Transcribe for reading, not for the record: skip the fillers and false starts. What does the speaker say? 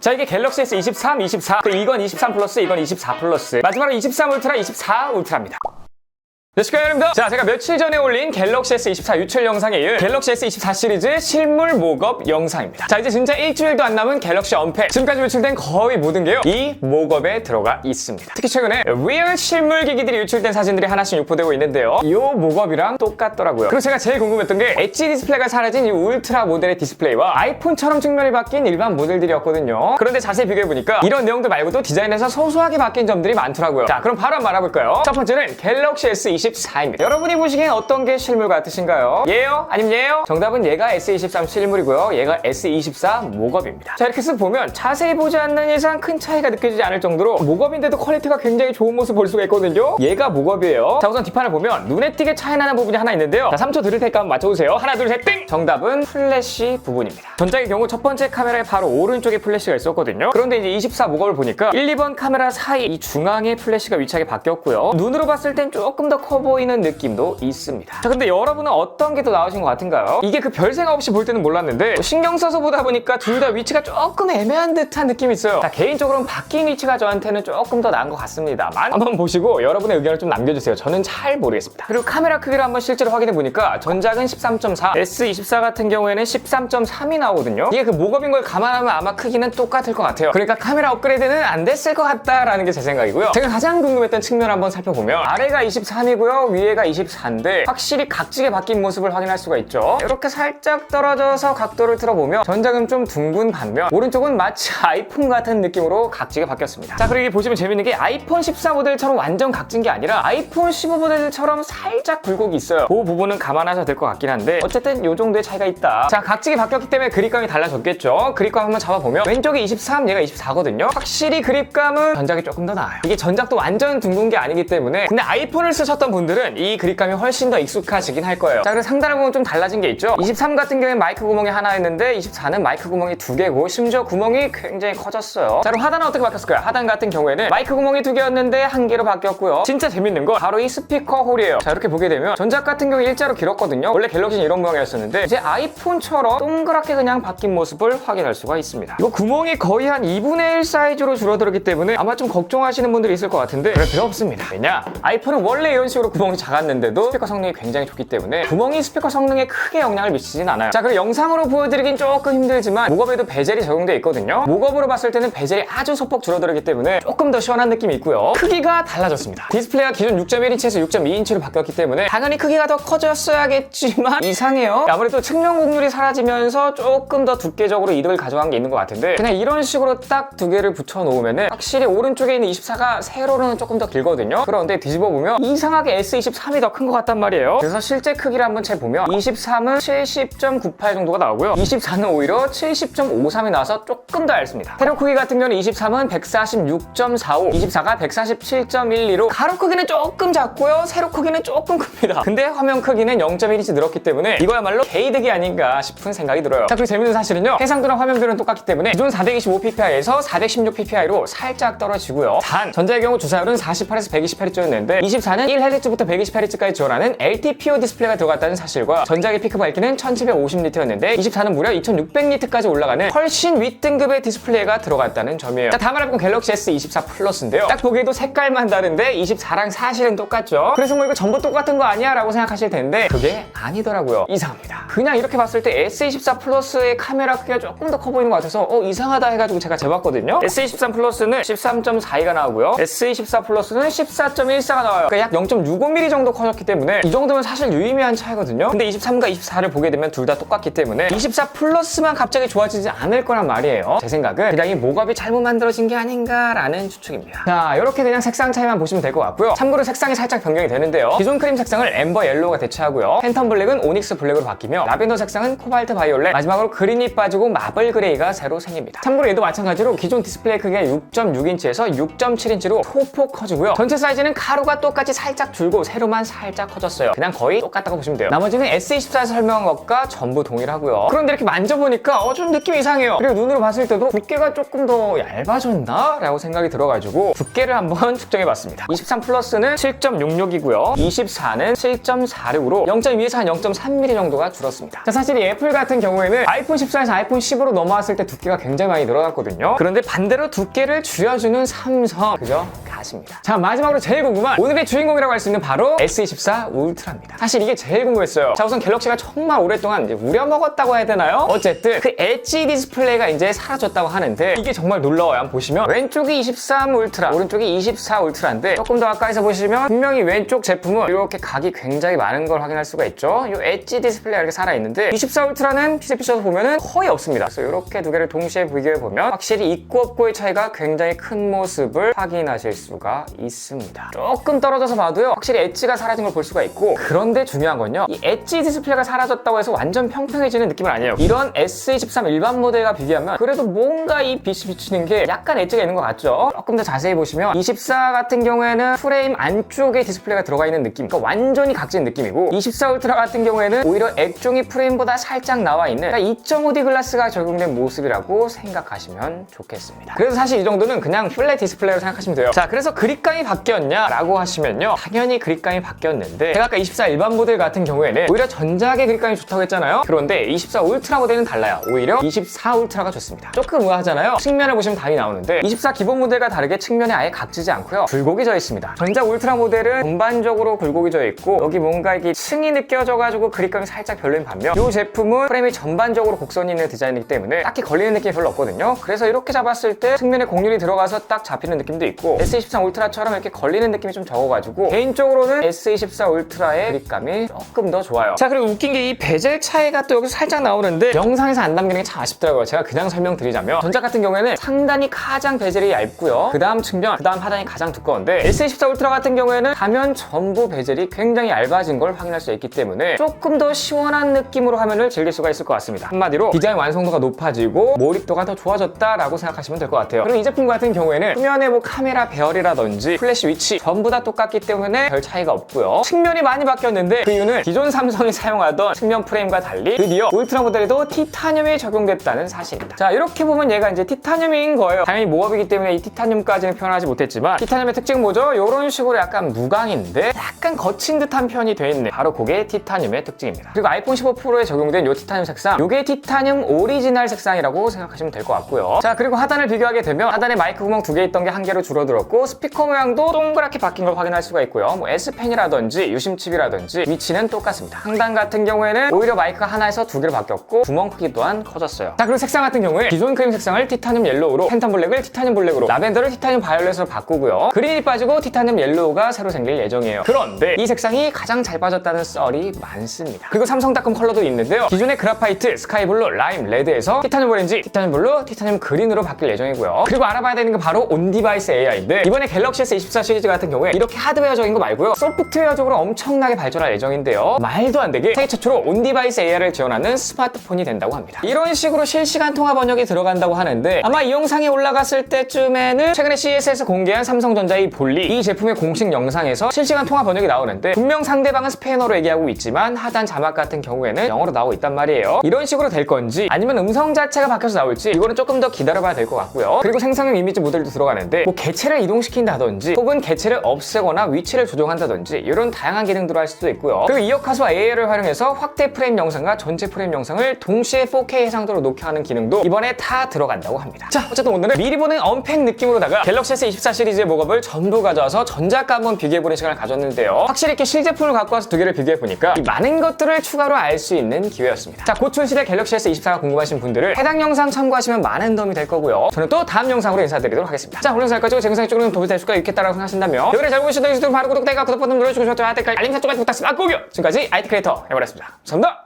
자, 이게 갤럭시 S23, 24, 이건 23 플러스, 이건 24 플러스, 마지막으로 23 울트라, 24 울트라입니다. 네, 축하드립니다. 자, 제가 며칠 전에 올린 갤럭시 S24 유출 영상에 이은 갤럭시 S24 시리즈 실물 목업 영상입니다. 자, 이제 진짜 일주일도 안 남은 갤럭시 언팩, 지금까지 유출된 거의 모든 게요, 이 목업에 들어가 있습니다. 특히 최근에 리얼 실물 기기들이 유출된 사진들이 하나씩 유포되고 있는데요, 이 목업이랑 똑같더라고요. 그리고 제가 제일 궁금했던 게 엣지 디스플레이가 사라진 이 울트라 모델의 디스플레이와 아이폰처럼 측면이 바뀐 일반 모델들이었거든요. 그런데 자세히 비교해보니까 이런 내용들 말고도 디자인에서 소소하게 바뀐 점들이 많더라고요. 자, 그럼 바로 한번 알아볼까요? 첫 번째는 갤럭시 S24입니다. 여러분이 보시기엔 어떤 게 실물 같으신가요? 얘요? 아니면 얘요? 정답은 얘가 S23 실물이고요, 얘가 S24 목업입니다. 자, 이렇게 쓱 보면 자세히 보지 않는 이상 큰 차이가 느껴지지 않을 정도로 목업인데도 퀄리티가 굉장히 좋은 모습 볼 수가 있거든요. 얘가 목업이에요. 자, 우선 뒷판을 보면 눈에 띄게 차이나는 부분이 하나 있는데요. 자, 3초 드릴 테니까 한번 맞춰보세요. 하나, 둘, 셋, 띵! 정답은 플래시 부분입니다. 전작의 경우 첫 번째 카메라의 바로 오른쪽에 플래시가 있었거든요. 그런데 이제 24 목업을 보니까 1, 2번 카메라 사이 이 중앙에 플래시가 위치하게 바뀌었고요. 눈으로 봤을 땐 조금 더 커 보이는 느낌도 있습니다. 자, 근데 여러분은 어떤 게 더 나으신 것 같은가요? 이게 그 별 생각 없이 볼 때는 몰랐는데 신경 써서 보다 보니까 둘 다 위치가 조금 애매한 듯한 느낌이 있어요. 자, 개인적으로는 바뀐 위치가 저한테는 조금 더 나은 것 같습니다만 한번 보시고 여러분의 의견을 좀 남겨주세요. 저는 잘 모르겠습니다. 그리고 카메라 크기를 한번 실제로 확인해 보니까 전작은 13.4, S24 같은 경우에는 13.3이 나오거든요. 이게 그 목업인 걸 감안하면 아마 크기는 똑같을 것 같아요. 그러니까 카메라 업그레이드는 안 됐을 것 같다라는 게 제 생각이고요. 제가 가장 궁금했던 측면 한번 살펴보면 아래가 23이고요, 위에가 24인데 확실히 각지게 바뀐 모습을 확인할 수가 있죠. 이렇게 살짝 떨어져서 각도를 틀어보면 전작은 좀 둥근 반면 오른쪽은 마치 아이폰 같은 느낌으로 각지게 바뀌었습니다. 자, 그리고 이게 보시면 재밌는 게 아이폰 14 모델처럼 완전 각진 게 아니라 아이폰 15 모델처럼 살짝 굴곡이 있어요. 그 부분은 감안하셔도 될 것 같긴 한데 어쨌든 이 정도의 차이가 있다. 자, 각지게 바뀌었기 때문에 그립감이 달라졌겠죠. 그립감 한번 잡아보면 왼쪽이 23, 얘가 24거든요. 확실히 그립감은 전작이 조금 더 나아요. 이게 전작도 완전 둥근 게 아니기 때문에, 근데 아이폰을 쓰셨던 분들은 이 그립감이 훨씬 더 익숙하시긴 할 거예요. 자, 그래서 상단을 보면 좀 달라진 게 있죠. 23 같은 경우에 마이크 구멍이 하나 있는데 24는 마이크 구멍이 두 개고 심지어 구멍이 굉장히 커졌어요. 자, 그럼 하단은 어떻게 바뀌었을까요? 하단 같은 경우에는 마이크 구멍이 두 개였는데 한 개로 바뀌었고요. 진짜 재밌는 건 바로 이 스피커 홀이에요. 자, 이렇게 보게 되면 전작 같은 경우에 일자로 길었거든요. 원래 갤럭시는 이런 모양이었었는데 이제 아이폰처럼 동그랗게 그냥 바뀐 모습을 확인할 수가 있습니다. 이거 구멍이 거의 한 2분의 1 사이즈로 줄어들었기 때문에 아마 좀 걱정하시는 분들이 있을 것 같은데 그럴 필요 없습니다. 왜냐? 아이폰은 원래 이런 식으로 구멍이 작았는데도 스피커 성능이 굉장히 좋기 때문에 구멍이 스피커 성능에 크게 영향을 미치진 않아요. 자, 그리고 영상으로 보여드리긴 조금 힘들지만 목업에도 베젤이 적용되어 있거든요. 목업으로 봤을 때는 베젤이 아주 소폭 줄어들기 때문에 조금 더 시원한 느낌이 있고요. 크기가 달라졌습니다. 디스플레이가 기존 6.1인치에서 6.2인치로 바뀌었기 때문에 당연히 크기가 더 커졌어야겠지만 이상해요. 아무래도 측면 곡률이 사라지면서 조금 더 두께적으로 이득을 가져간 게 있는 것 같은데 그냥 이런 식으로 딱 두 개를 붙여 놓으면은 확실히 오른쪽에 있는 24가 세로로는 조금 더 길거든요. 그런데 뒤집어 보면 이상하게 S23이 더 큰 것 같단 말이에요. 그래서 실제 크기를 한번 재보면 23은 70.98 정도가 나오고요, 24는 오히려 70.53이 나와서 조금 더 얇습니다. 세로 크기 같은 경우는 23은 146.45, 24가 147.12로 가로 크기는 조금 작고요, 세로 크기는 조금 큽니다. 근데 화면 크기는 0.1인치 늘었기 때문에 이거야말로 개이득이 아닌가 싶은 생각이 들어요. 자, 그리고 재밌는 사실은요, 해상도랑 화면별은 똑같기 때문에 기존 425ppi에서 416ppi로 살짝 떨어지고요. 단 전자의 경우 주사율은 48에서 128Hz였는데 24는 1Hz부터 128Hz까지 지원하는 LTPO 디스플레이가 들어갔다는 사실과 전작의 피크 밝기는 1750니트였는데 24는 무려 2600니트까지 올라가는 훨씬 윗등급의 디스플레이가 들어갔다는 점이에요. 자, 다음 알아볼 갤럭시 S24 플러스인데요. 딱 보기에도 색깔만 다른데 24랑 사실은 똑같죠. 그래서 뭐 이거 전부 똑같은 거 아니야? 라고 생각하실 텐데 그게 아니더라고요. 이상합니다. 그냥 이렇게 봤을 때 S24 플러스의 카메라 크기가 조금 더 커 보이는 것 같아서 이상하다 해가지고 제가 재봤거든요. S23 플러스는 13.42가 나오고요, S24 플러스는 14.14가 나와요. 그러니까 약 0.65mm 정도 커졌기 때문에 이 정도면 사실 유의미한 차이거든요. 근데 23과 24를 보게 되면 둘 다 똑같기 때문에 24 플러스만 갑자기 좋아지지 않을 거란 말이에요. 제 생각은 그냥 이 목업이 잘못 만들어진 게 아닌가라는 추측입니다. 자, 이렇게 그냥 색상 차이만 보시면 될 것 같고요. 참고로 색상이 살짝 변경이 되는데요, 기존 크림 색상을 엠버 옐로우가 대체하고요, 팬텀 블랙은 오닉스 블랙으로 바뀌며 라벤더 색상은 코발트 바이올렛, 마지막으로 그린이 빠지고 마블 그레이가 새로 생깁니다. 참고로 얘도 마찬가지로 기존 디스플레이 크기가 6.6인치에서 6.7인치로 소폭 커지고요, 전체 사이즈는 가로가 똑같이 살짝 줄고 세로만 살짝 커졌어요. 그냥 거의 똑같다고 보시면 돼요. 나머지는 S24에서 설명한 것과 전부 동일하고요. 그런데 이렇게 만져보니까 좀 느낌이 이상해요. 그리고 눈으로 봤을 때도 두께가 조금 더 얇아졌나? 라고 생각이 들어가지고 두께를 한번 측정해봤습니다. 23 플러스는 7.66이고요. 24는 7.46으로 0.2에서 한 0.3mm 정도가 줄었습니다. 자, 사실 이 애플 같은 경우에는 아이폰 14에서 아이폰 10으로 넘어왔을 때 두께가 굉장히 많이 늘어났거든요. 그런데 반대로 두께를 줄여주는 삼성, 그죠? 가십니다. 자, 마지막으로 제일 궁금한 오늘의 주인공이라고 할 수 있는 바로 S24 울트라입니다. 사실 이게 제일 궁금했어요. 자, 우선 갤럭시가 정말 오랫동안 이제 우려먹었다고 해야 되나요? 어쨌든 그 엣지 디스플레이가 이제 사라졌다고 하는데 이게 정말 놀라워요. 한번 보시면 왼쪽이 23 울트라, 오른쪽이 24 울트라인데 조금 더 가까이서 보시면 분명히 왼쪽 제품은 이렇게 각이 굉장히 많은 걸 확인할 수가 있죠. 이 엣지 디스플레이가 이렇게 살아있는데 24 울트라는 피제피셔서 보면은 거의 없습니다. 그래서 이렇게 두 개를 동시에 비교해보면 확실히 있고 없고의 차이가 굉장히 큰 모습을 확인하실 수가 있습니다. 조금 떨어져서 봐도요, 확실히 엣지가 사라진 걸 볼 수가 있고, 그런데 중요한 건요, 이 엣지 디스플레이가 사라졌다고 해서 완전 평평해지는 느낌은 아니에요. 이런 S23 일반 모델과 비교하면 그래도 뭔가 이 빛이 비치는 게 약간 엣지가 있는 것 같죠? 조금 더 자세히 보시면 24 같은 경우에는 프레임 안쪽에 디스플레이가 들어가 있는 느낌, 그러니까 완전히 각진 느낌이고, 24 울트라 같은 경우에는 오히려 액종이 프레임보다 살짝 나와 있는 2.5D 글라스가 적용된 모습이라고 생각하시면 좋겠습니다. 그래서 사실 이 정도는 그냥 플랫 디스플레이로 생각하시면 돼요. 자, 그래서 그립감이 바뀌었냐라고 하시면요, 당연히 그립감이 바뀌었는데, 제가 아까 24 일반 모델 같은 경우에는 오히려 전작의 그립감이 좋다고 했잖아요. 그런데 24 울트라 모델은 달라요. 오히려 24 울트라가 좋습니다. 조금 의아하잖아요. 측면을 보시면 답이 나오는데 24 기본 모델과 다르게 측면에 아예 각지지 않고요, 굴곡이 져 있습니다. 전작 울트라 모델은 전반적으로 굴곡이 져 있고 여기 뭔가 이게 층이 느껴져가지고 그립감이 살짝 별로인 반면, 이 제품은 프레임이 전반적으로 곡선이 있는 디자인이기 때문에 딱히 걸리는 느낌이 별로 없거든요. 그래서 이렇게 잡았을 때 측면에 곡률이 들어가서 딱 잡히는 느낌도 있고, S23 울트라처럼 이렇게 걸리는 느낌이 좀 적어가지고 개인적으로는 S24 울트라의 그립감이 조금 더 좋아요. 자, 그리고 웃긴 게 이 베젤 차이가 또 여기서 살짝 나오는데 영상에서 안 담기는 게 참 아쉽더라고요. 제가 그냥 설명드리자면, 전작 같은 경우에는 상단이 가장 베젤이 얇고요, 그 다음 측면, 그 다음 하단이 가장 두꺼운데 S24 울트라 같은 경우에는 가면 전부 베젤이 굉장히 얇아진 걸 확인할 수 있기 때문에 조금 더 시원한 느낌으로 화면을 즐길 수가 있을 것 같습니다. 한마디로 디자인 완성도가 높아지고 몰입도가 더 좋아졌다라고 생각하시면 될 것 같아요. 그리고 이 제품 같은 경우에는 표면의 뭐 카메라 배열이라든지 플래시 위치 전부 다 똑같기 때문에 별 차이가 없고요. 측면이 많이 바뀌었는데 그 이유는 기존 삼성이 사용하던 측면 프레임과 달리 드디어 울트라 모델에도 티타늄이 적용됐다는 사실입니다. 자, 이렇게 보면 얘가 이제 티타늄인 거예요. 당연히 모업이기 때문에 이 티타늄까지는 표현하지 못했지만, 티타늄의 특징은 뭐죠? 이런 식으로 약간 무광인데 약간 거친 듯한 편이 돼 있는, 바로 그게 티타늄의 특징입니다. 그리고 아이폰 15 프로에 적용된 이 티타늄 색상, 이게 티타늄 오리지널 색상이라고 생각하시면 될 것 같고요. 자, 그리고 하단을 비교하게 되면 하단에 마이크 구멍 2개 있던 게 1개로 줄어들었고, 스피커 모양도 동그랗게 바뀐 걸 확인할 수가 있고요. 뭐 S펜이라든지 유심칩이라든지 위치는 똑같습니다. 상단 같은 경우에는 오히려 마이크가 하나에서 2개로 바뀌었고 구멍 크기 또한 커졌어요. 자, 그리고 색상 같은 경우에 기존 크림 색상을 티타늄 옐로우로, 팬텀 블랙을 티타늄 블랙으로, 라벤더를 티타늄 바이올렛으로 바꾸고요, 그린이 빠지고 티타늄 옐로우가 새로 생길 예정이에요. 그런데 이 색상이 가장 잘 빠졌다는 썰이 많습니다. 그리고 삼성닷컴 컬러도 있는데요, 기존의 그라파이트, 스카이블루, 라임, 레드에서 티타늄 오렌지, 티타늄 블루, 티타늄 그린으로 바뀔 예정이고요. 그리고 알아봐야 되는 게 바로 온디바이스 AI인데, 이번에 갤럭시 S24 시리즈 같은 경우에 이렇게 하드웨어적인 거 말고요, 소프트웨어적으로 엄청나게 발전할 예정인데요, 말도 안 되게 세계 최초로 온디바이스 AI를 지원하는 스마트폰이 된다고 합니다. 이런 식으로 실시간 통화 번역이 들어간다고 하는데, 아마 이 영상이 올라갔을 때쯤에는 최근에 CES에서 공개한 삼성전자의 볼리, 이 제품의 공식 영상에서 실시간 통화 번역이 나오는데, 분명 상대방은 스페인어로 얘기하고 있지만 하단 자막 같은 경우에는 영어로 나오고 있단 말이에요. 이런 식으로 될 건지 아니면 음성 자체가 바뀌어서 나올지, 이거는 조금 더 기다려봐야 될 것 같고요. 그리고 생성형 이미지 모델도 들어가는데, 뭐 개체를 이동시킨다든지 혹은 개체를 없애거나 위치를 조정한다든지 이런 다양한 기능들을 할 수도 있고요. 그리고 이어카스와 AI를 활용해서 확대 프레임 영상과 전체 프레임 영상을 동시에 4K 해상도로 녹화하는 기능도 이번에 다 들어간다고 합니다. 자, 어쨌든 오늘은 미리 보는 언팩 느낌으로다가 갤럭시 S24 시리즈의 목업을 전부 가져와서 전작과 한번 비교해보는 시간을 가졌는데요, 확실히 이렇게 실제품을 갖고 와서 두 개를 비교해보니까 이 많은 것들을 추가로 알 수 있는 기회였습니다. 자, 곧 출시될 갤럭시 S24가 궁금하신 분들을 해당 영상 참고하시면 많은 도움이 될 거고요. 저는 또 다음 영상으로 인사드리도록 하겠습니다. 자, 오늘 영상까지 제 영상이 조금 도움이 될 수가 있겠다라고 생각하신다면 여기를 잘 보시던 유튜브 바로 구독, 댓글 버튼 눌러주시고 좋아요, 댓글, 알림 설정까지 부탁드립니다. 지금까지 IT 크리에이터 해버렸습니다. 감사합니다.